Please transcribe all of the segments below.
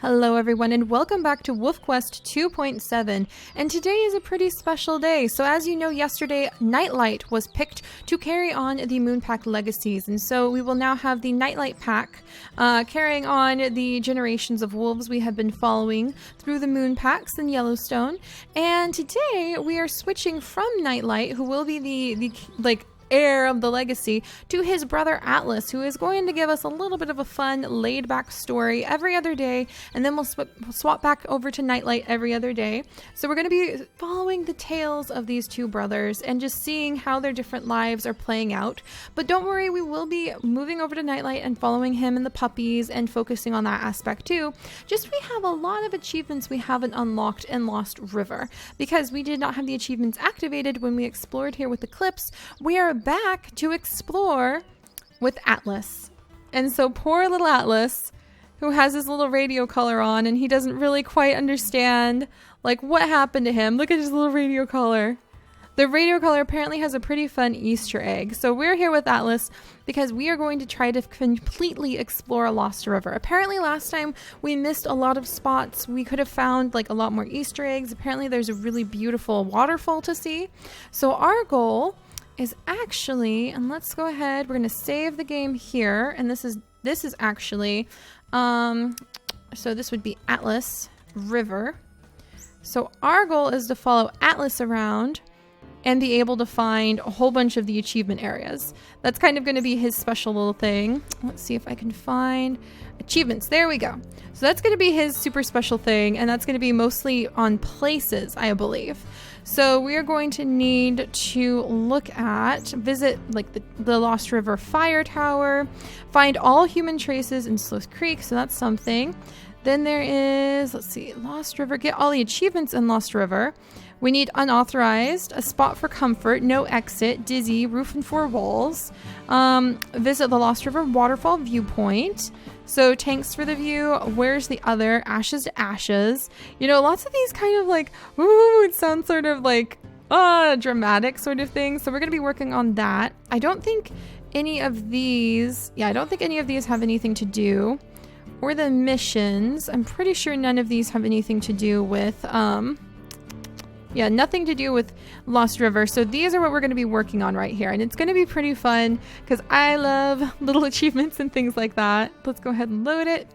Hello everyone and welcome back to WolfQuest 2.7, and today is a pretty special day. So as you know, yesterday Nightlight was picked to carry on the Moonpack legacies, and so we will now have the Nightlight pack carrying on the generations of wolves we have been following through the Moonpacks in Yellowstone. And today we are switching from Nightlight, who will be the heir of the legacy, to his brother Atlas, who is going to give us a little bit of a fun laid back story every other day, and then we'll swap back over to Nightlight every other day. So we're going to be following the tales of these two brothers and just seeing how their different lives are playing out. But don't worry, we will be moving over to Nightlight and following him and the puppies and focusing on that aspect too. Just we have a lot of achievements we haven't unlocked in Lost River because we did not have the achievements activated when we explored here with Eclipse. We are back to explore with Atlas. And so poor little Atlas, who has his little radio collar on, and he doesn't really quite understand like what happened to him. Look at his little radio collar. The radio collar apparently has a pretty fun Easter egg. So we're here with Atlas because we are going to try to completely explore Lost River. Apparently last time we missed a lot of spots. We could have found like a lot more Easter eggs. Apparently there's a really beautiful waterfall to see. So our goal is actually, and let's go ahead, we're going to save the game here, and this is actually so this would be Atlas River. So our goal is to follow Atlas around and be able to find a whole bunch of the achievement areas. That's kind of going to be his special little thing. Let's see if I can find achievements. There we go. So that's going to be his super special thing, and that's going to be mostly on places, I believe. So we are going to need to visit like the Lost River Fire Tower, find all human traces in Sloth Creek, so that's something. Then there is, let's see, Lost River, get all the achievements in Lost River. We need unauthorized, a spot for comfort, no exit, dizzy, roof and four walls. Visit the Lost River Waterfall viewpoint. So tanks for the view, where's the other, ashes to ashes. You know, lots of these kind of like, ooh, it sounds sort of like, dramatic sort of thing. So we're going to be working on that. I don't think any of these have anything to do, or the missions. I'm pretty sure none of these have anything to do with, nothing to do with Lost River. So these are what we're going to be working on right here. And it's going to be pretty fun because I love little achievements and things like that. Let's go ahead and load it.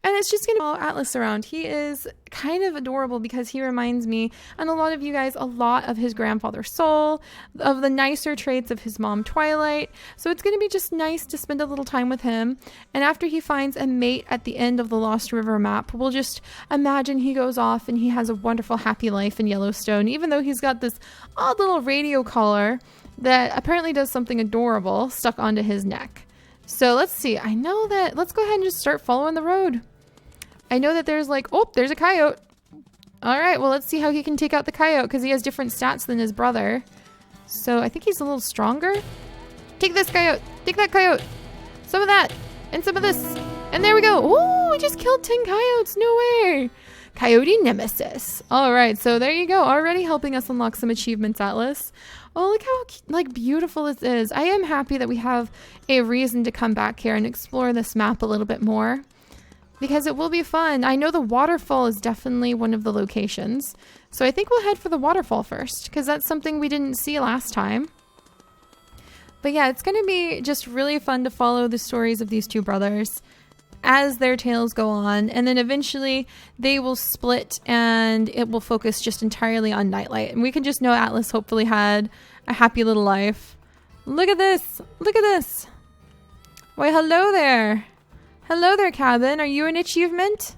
And it's just going to follow Atlas around. He is kind of adorable because he reminds me, and a lot of you guys, a lot of his grandfather Soul, of the nicer traits of his mom Twilight. So it's going to be just nice to spend a little time with him. And after he finds a mate at the end of the Lost River map, we'll just imagine he goes off and he has a wonderful, happy life in Yellowstone, even though he's got this odd little radio collar that apparently does something adorable stuck onto his neck. So let's see. Let's go ahead and just start following the road. I know that there's there's a coyote. All right, well, let's see how he can take out the coyote because he has different stats than his brother. So I think he's a little stronger. Take this coyote. Take that coyote. Some of that. And some of this. And there we go. Oh, we just killed 10 coyotes. No way. Coyote Nemesis. All right, so there you go. Already helping us unlock some achievements, Atlas. Oh, look how beautiful this is. I am happy that we have a reason to come back here and explore this map a little bit more, because it will be fun. I know the waterfall is definitely one of the locations. So I think we'll head for the waterfall first, because that's something we didn't see last time. But yeah, it's going to be just really fun to follow the stories of these two brothers as their tales go on. And then eventually they will split and it will focus just entirely on Nightlight. And we can just know Atlas hopefully had a happy little life. Look at this. Look at this. Why, hello there. Hello there, cabin. Are you an achievement?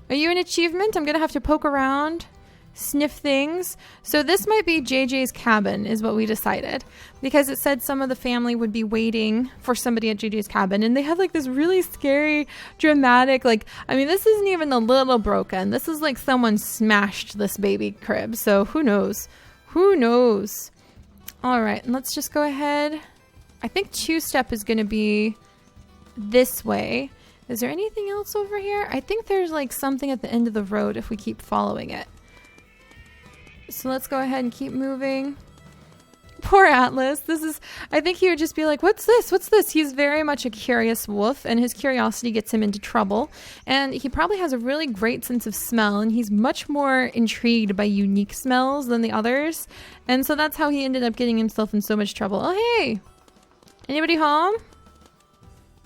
Are you an achievement? I'm going to have to poke around, sniff things. So this might be JJ's cabin is what we decided, because it said some of the family would be waiting for somebody at JJ's cabin, and they have like this really scary, dramatic, this isn't even a little broken. This is like someone smashed this baby crib. So who knows? Who knows? All right, let's just go ahead. I think two-step is going to be this way. Is there anything else over here? I think there's like something at the end of the road if we keep following it. So let's go ahead and keep moving. Poor Atlas. I think he would just be like, what's this? What's this? He's very much a curious wolf, and his curiosity gets him into trouble. And he probably has a really great sense of smell, and he's much more intrigued by unique smells than the others. And so that's how he ended up getting himself in so much trouble. Oh, hey! Anybody home?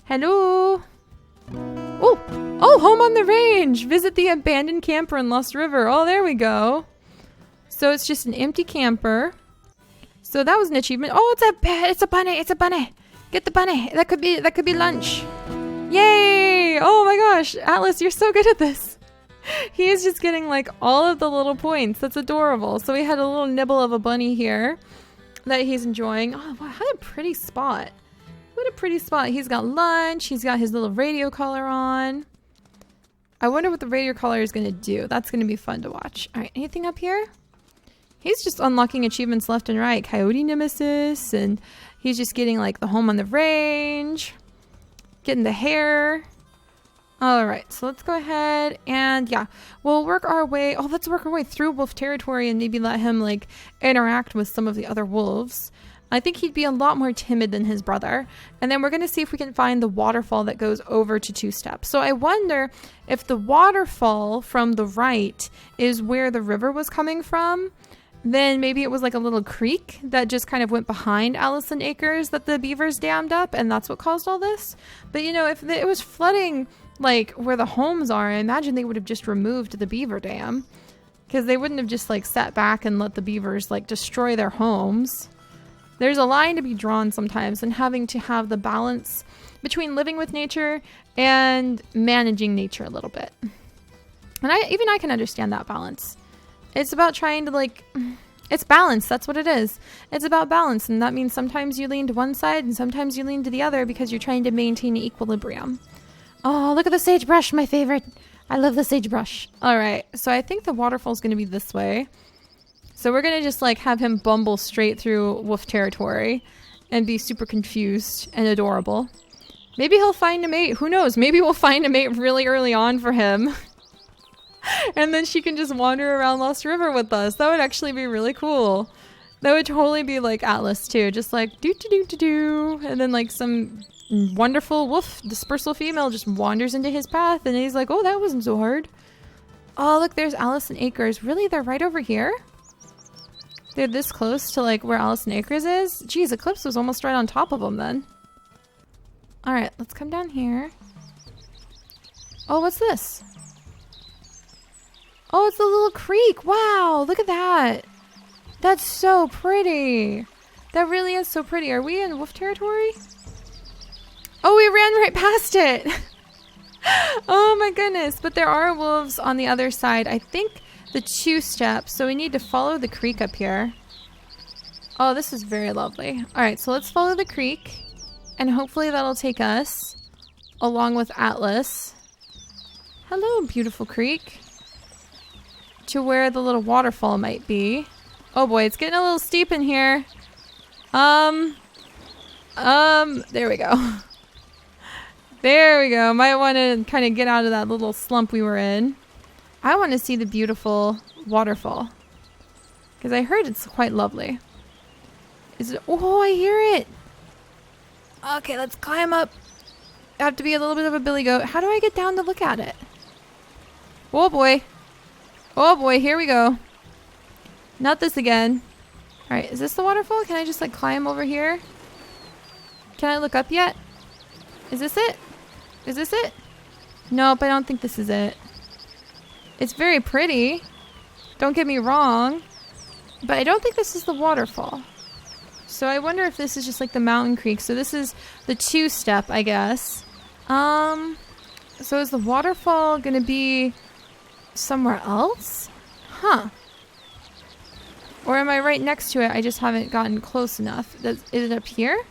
Hello? Oh, home on the range! Visit the abandoned camper in Lost River. Oh, there we go. So it's just an empty camper. So that was an achievement. Oh, it's a bunny. It's a bunny. Get the bunny. That could be lunch. Yay! Oh my gosh, Atlas, you're so good at this. He is just getting like all of the little points. That's adorable. So we had a little nibble of a bunny here that he's enjoying. Oh, wow, what a pretty spot. What a pretty spot. He's got lunch. He's got his little radio collar on. I wonder what the radio collar is going to do. That's going to be fun to watch. All right, anything up here? He's just unlocking achievements left and right. Coyote Nemesis, and he's just getting like the home on the range, getting the hair. All right, so let's go ahead and yeah, we'll work our way. Oh, let's work our way through wolf territory and maybe let him like interact with some of the other wolves. I think he'd be a lot more timid than his brother. And then we're going to see if we can find the waterfall that goes over to 2-step. So I wonder if the waterfall from the right is where the river was coming from. Then maybe it was like a little creek that just kind of went behind Allison Acres that the beavers dammed up, and that's what caused all this. But you know, if it was flooding like where the homes are, I imagine they would have just removed the beaver dam, because they wouldn't have just like sat back and let the beavers like destroy their homes. There's a line to be drawn sometimes, and having to have the balance between living with nature and managing nature a little bit. And I can understand that balance. It's about trying to like, it's balance. That's what it is. It's about balance. And that means sometimes you lean to one side and sometimes you lean to the other because you're trying to maintain equilibrium. Oh, look at the sagebrush, my favorite. I love the sagebrush. All right. So I think the waterfall is going to be this way. So we're going to just like have him bumble straight through wolf territory and be super confused and adorable. Maybe he'll find a mate. Who knows? Maybe we'll find a mate really early on for him. And then she can just wander around Lost River with us. That would actually be really cool. That would totally be like Atlas too. Just like do. And then like some wonderful wolf dispersal female just wanders into his path. And he's like, oh, that wasn't so hard. Oh, look, there's Allison Acres. Really? They're right over here? They're this close to like where Allison Acres is? Geez, Eclipse was almost right on top of them then. All right, let's come down here. Oh, what's this? Oh, it's a little creek. Wow, look at that. That's so pretty. That really is so pretty. Are we in wolf territory? Oh, we ran right past it. Oh my goodness. But there are wolves on the other side. I think the 2-step. So we need to follow the creek up here. Oh, this is very lovely. All right, so let's follow the creek. And hopefully that'll take us along with Atlas. Hello, beautiful creek. To where the little waterfall might be. Oh boy, it's getting a little steep in here. There we go. There we go. Might want to kind of get out of that little slump we were in. I want to see the beautiful waterfall. Because I heard it's quite lovely. Is it? Oh, I hear it. Okay, let's climb up. I have to be a little bit of a billy goat. How do I get down to look at it? Oh boy. Oh boy, here we go. Not this again. Alright, is this the waterfall? Can I just like climb over here? Can I look up yet? Is this it? Is this it? Nope, I don't think this is it. It's very pretty. Don't get me wrong. But I don't think this is the waterfall. So I wonder if this is just like the mountain creek. So this is the 2-step, I guess. So is the waterfall gonna be somewhere else? Huh. Or am I right next to it? I just haven't gotten close enough. Is it up here?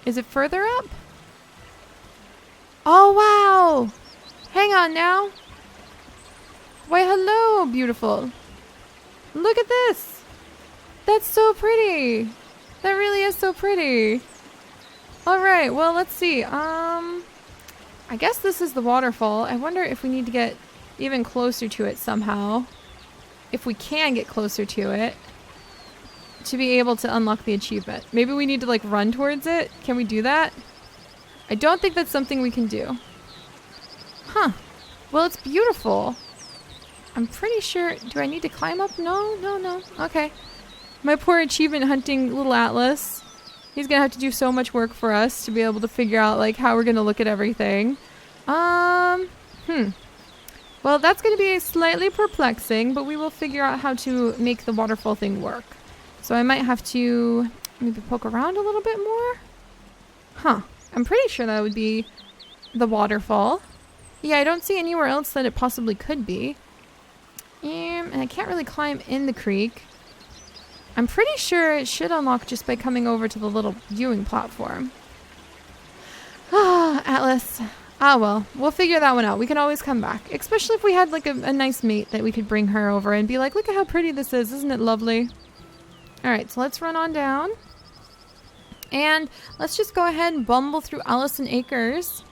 Is it further up? Oh, wow. Hang on now. Why, hello, beautiful. Look at this. That's so pretty. That really is so pretty. All right, well, let's see. I guess this is the waterfall. I wonder if we need to get even closer to it somehow. If we can get closer to it. to be able to unlock the achievement. Maybe we need to like run towards it. Can we do that? I don't think that's something we can do. Huh. Well, it's beautiful. I'm pretty sure... Do I need to climb up? No, no, no. Okay. My poor achievement hunting little Atlas. He's gonna have to do so much work for us to be able to figure out like how we're gonna look at everything. Well, that's gonna be slightly perplexing, but we will figure out how to make the waterfall thing work. So I might have to maybe poke around a little bit more. Huh. I'm pretty sure that would be the waterfall. Yeah, I don't see anywhere else that it possibly could be. And I can't really climb in the creek. I'm pretty sure it should unlock just by coming over to the little viewing platform. Ah, Atlas. Ah, well, we'll figure that one out. We can always come back. Especially if we had like a nice mate that we could bring her over and be like, look at how pretty this is. Isn't it lovely? Alright, so let's run on down. And let's just go ahead and bumble through Allison Acres.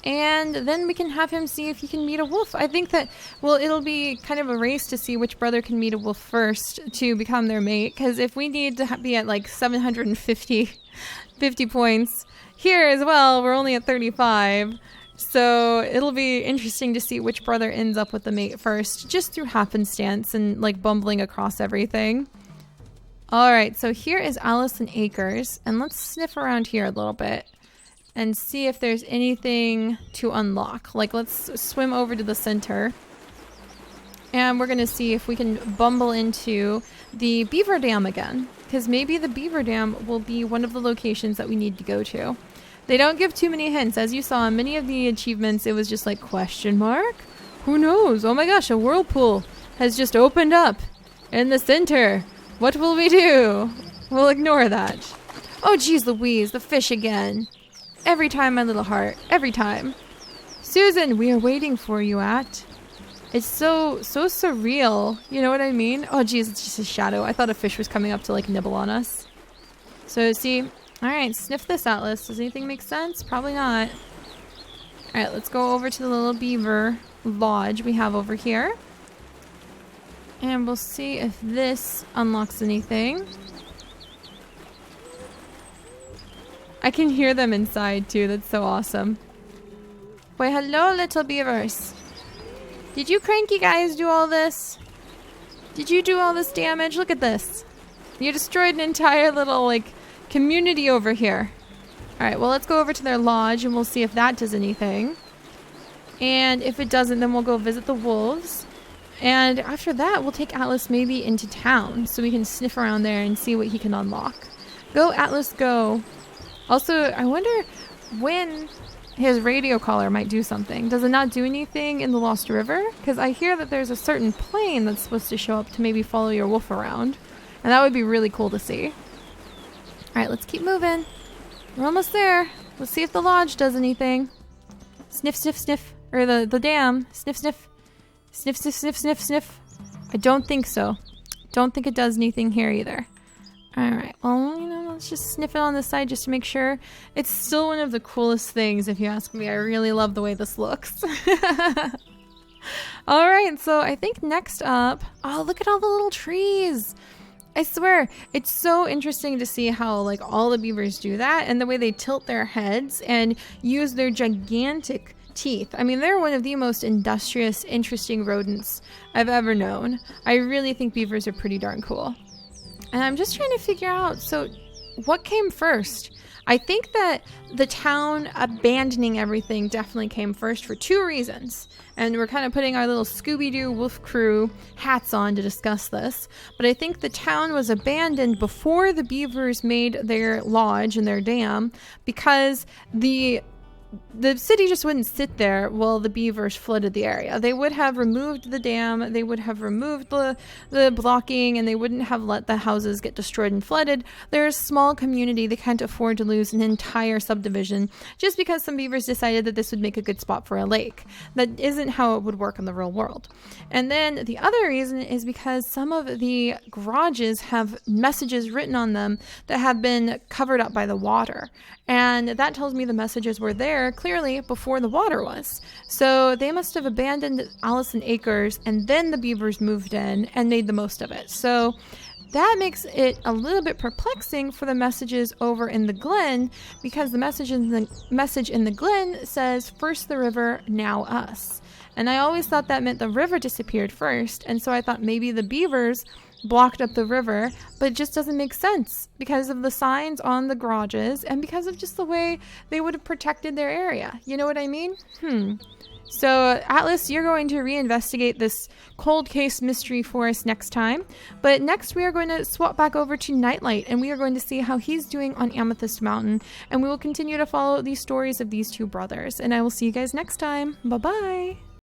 And then we can have him see if he can meet a wolf. I think that, well, it'll be kind of a race to see which brother can meet a wolf first to become their mate. Because if we need to be at like 750 points here as well, we're only at 35. So it'll be interesting to see which brother ends up with the mate first, just through happenstance and like bumbling across everything. Alright, so here is Allison Acres. And let's sniff around here a little bit and see if there's anything to unlock. Like, let's swim over to the center. And we're going to see if we can bumble into the beaver dam again. Because maybe the beaver dam will be one of the locations that we need to go to. They don't give too many hints. As you saw in many of the achievements, it was just like, question mark? Who knows? Oh my gosh, a whirlpool has just opened up in the center. What will we do? We'll ignore that. Oh, geez Louise, the fish again. Every time, my little heart. Every time. Susan, we are waiting for you at. It's so surreal. You know what I mean? Oh, geez, it's just a shadow. I thought a fish was coming up to, like, nibble on us. So, see. Alright, sniff this, Atlas. Does anything make sense? Probably not. Alright, let's go over to the little beaver lodge we have over here. And we'll see if this unlocks anything. I can hear them inside too. That's so awesome. Why, hello, little beavers. Did you cranky guys do all this? Did you do all this damage? Look at this. You destroyed an entire little, like, community over here. Alright, well, let's go over to their lodge and we'll see if that does anything. And if it doesn't, then we'll go visit the wolves. And after that, we'll take Atlas maybe into town so we can sniff around there and see what he can unlock. Go, Atlas, go. Also, I wonder when his radio collar might do something. Does it not do anything in the Lost River? Because I hear that there's a certain plane that's supposed to show up to maybe follow your wolf around. And that would be really cool to see. Alright, let's keep moving. We're almost there. Let's see if the lodge does anything. Sniff, sniff, sniff. Or the dam. Sniff, sniff. Sniff, sniff, sniff, sniff, sniff. I don't think so. Don't think it does anything here either. Alright, well, you know, let's just sniff it on the side just to make sure. It's still one of the coolest things, if you ask me. I really love the way this looks. Alright, so I think next up... Oh, look at all the little trees! I swear, it's so interesting to see how, like, all the beavers do that, and the way they tilt their heads and use their gigantic teeth. I mean, they're one of the most industrious, interesting rodents I've ever known. I really think beavers are pretty darn cool. And I'm just trying to figure out, so what came first? I think that the town abandoning everything definitely came first for two reasons. And we're kind of putting our little Scooby-Doo Wolf Crew hats on to discuss this. But I think the town was abandoned before the beavers made their lodge and their dam because the city just wouldn't sit there while the beavers flooded the area. They would have removed the dam, they would have removed the blocking, and they wouldn't have let the houses get destroyed and flooded. They're a small community. They can't afford to lose an entire subdivision just because some beavers decided that this would make a good spot for a lake. That isn't how it would work in the real world. And then the other reason is because some of the garages have messages written on them that have been covered up by the water. And that tells me the messages were there clearly before the water was. So they must have abandoned Allison Acres and then the beavers moved in and made the most of it. So that makes it a little bit perplexing for the messages over in the glen, because the message in the glen says, first the river, now us. And I always thought that meant the river disappeared first, and so I thought maybe the beavers blocked up the river, but it just doesn't make sense because of the signs on the garages and because of just the way they would have protected their area. You know what I mean? So, Atlas, you're going to reinvestigate this cold case mystery for us next time. But next we are going to swap back over to Nightlight, and we are going to see how he's doing on Amethyst Mountain. And we will continue to follow these stories of these two brothers. And I will see you guys next time. Bye-bye!